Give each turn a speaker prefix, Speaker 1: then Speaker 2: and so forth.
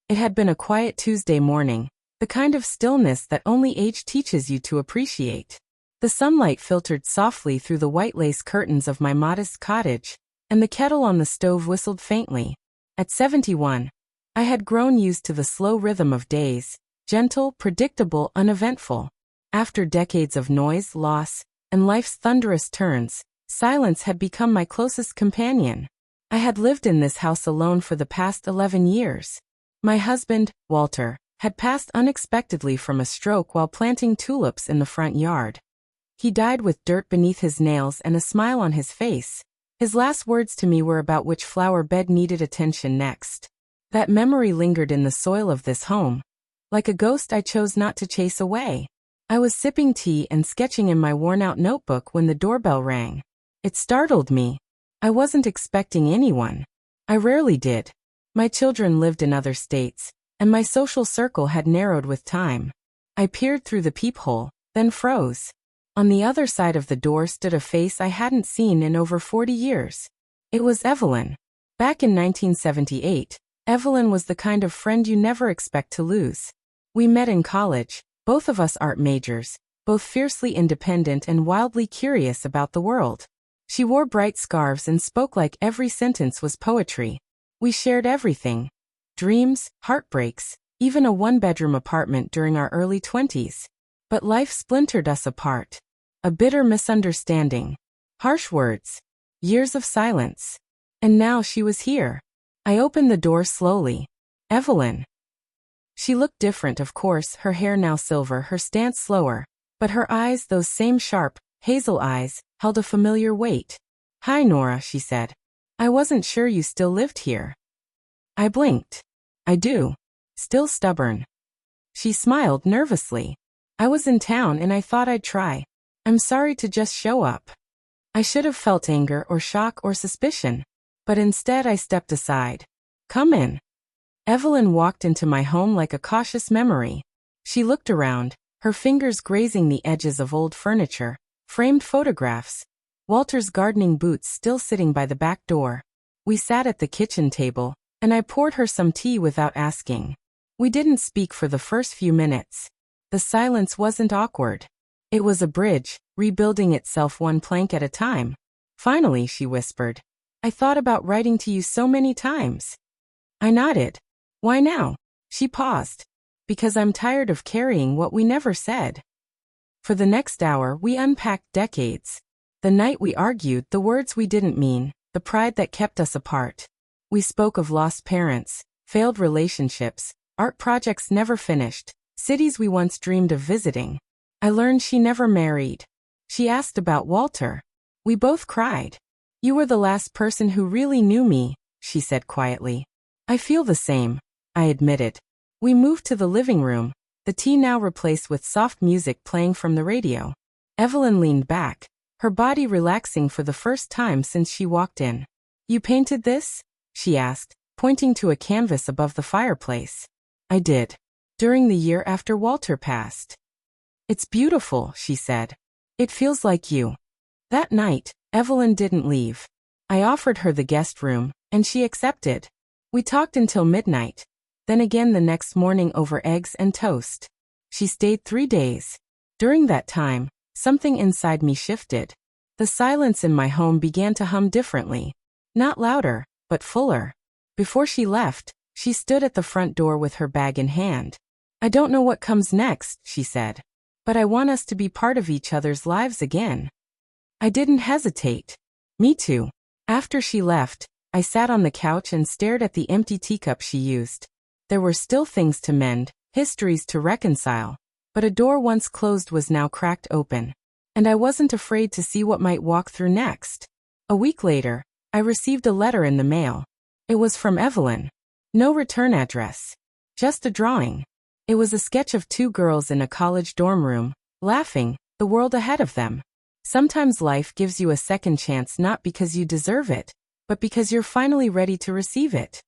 Speaker 1: It had been a quiet Tuesday morning, the kind of stillness that only age teaches you to appreciate. The sunlight filtered softly through the white lace curtains of my modest cottage, and the kettle on the stove whistled faintly. At 71, I had grown used to the slow rhythm of days, gentle, predictable, uneventful. After decades of noise, loss, and life's thunderous turns, silence had become my closest companion. I had lived in this house alone for the past 11 years. My husband, Walter, had passed unexpectedly from a stroke while planting tulips in the front yard. He died with dirt beneath his nails and a smile on his face. His last words to me were about which flower bed needed attention next. That memory lingered in the soil of this home. Like a ghost I chose not to chase away. I was sipping tea and sketching in my worn-out notebook when the doorbell rang. It startled me. I wasn't expecting anyone. I rarely did. My children lived in other states, and my social circle had narrowed with time. I peered through the peephole, then froze. On the other side of the door stood a face I hadn't seen in over 40 years. It was Evelyn. Back in 1978, Evelyn was the kind of friend you never expect to lose. We met in college, both of us art majors, both fiercely independent and wildly curious about the world. She wore bright scarves and spoke like every sentence was poetry. We shared everything. Dreams, heartbreaks, even a one-bedroom apartment during our early 20s. But life splintered us apart. A bitter misunderstanding. Harsh words. Years of silence. And now she was here. I opened the door slowly. Evelyn. She looked different, of course, her hair now silver, her stance slower. But her eyes, those same sharp, hazel eyes, held a familiar weight. "Hi, Nora," she said. "I wasn't sure you still lived here." I blinked. "I do." Still stubborn. She smiled nervously. "I was in town and I thought I'd try. I'm sorry to just show up." I should have felt anger or shock or suspicion. But instead I stepped aside. "Come in." Evelyn walked into my home like a cautious memory. She looked around, her fingers grazing the edges of old furniture, framed photographs, Walter's gardening boots still sitting by the back door. We sat at the kitchen table, and I poured her some tea without asking. We didn't speak for the first few minutes. The silence wasn't awkward. It was a bridge, rebuilding itself one plank at a time. "Finally," she whispered. "I thought about writing to you so many times." I nodded. "Why now?" She paused. "Because I'm tired of carrying what we never said." For the next hour we unpacked decades. The night we argued, the words we didn't mean, the pride that kept us apart. We spoke of lost parents, failed relationships, art projects never finished, cities we once dreamed of visiting. I learned she never married. She asked about Walter. We both cried. "You were the last person who really knew me," she said quietly. "I feel the same," I admitted. We moved to the living room, the tea now replaced with soft music playing from the radio. Evelyn leaned back, her body relaxing for the first time since she walked in. "You painted this?" she asked, pointing to a canvas above the fireplace. "I did. During the year after Walter passed." "It's beautiful," she said. "It feels like you." That night, Evelyn didn't leave. I offered her the guest room, and she accepted. We talked until midnight, then again the next morning over eggs and toast. She stayed 3 days. During that time, something inside me shifted. The silence in my home began to hum differently. Not louder, but fuller. Before she left, she stood at the front door with her bag in hand. "I don't know what comes next," she said. "But I want us to be part of each other's lives again." I didn't hesitate. Me too. After she left, I sat on the couch and stared at the empty teacup she used. There were still things to mend, histories to reconcile, but a door once closed was now cracked open. And I wasn't afraid to see what might walk through next. A week later, I received a letter in the mail. It was from Evelyn. No return address. Just a drawing. It was a sketch of 2 girls in a college dorm room, laughing, the world ahead of them. Sometimes life gives you a second chance not because you deserve it, but because you're finally ready to receive it.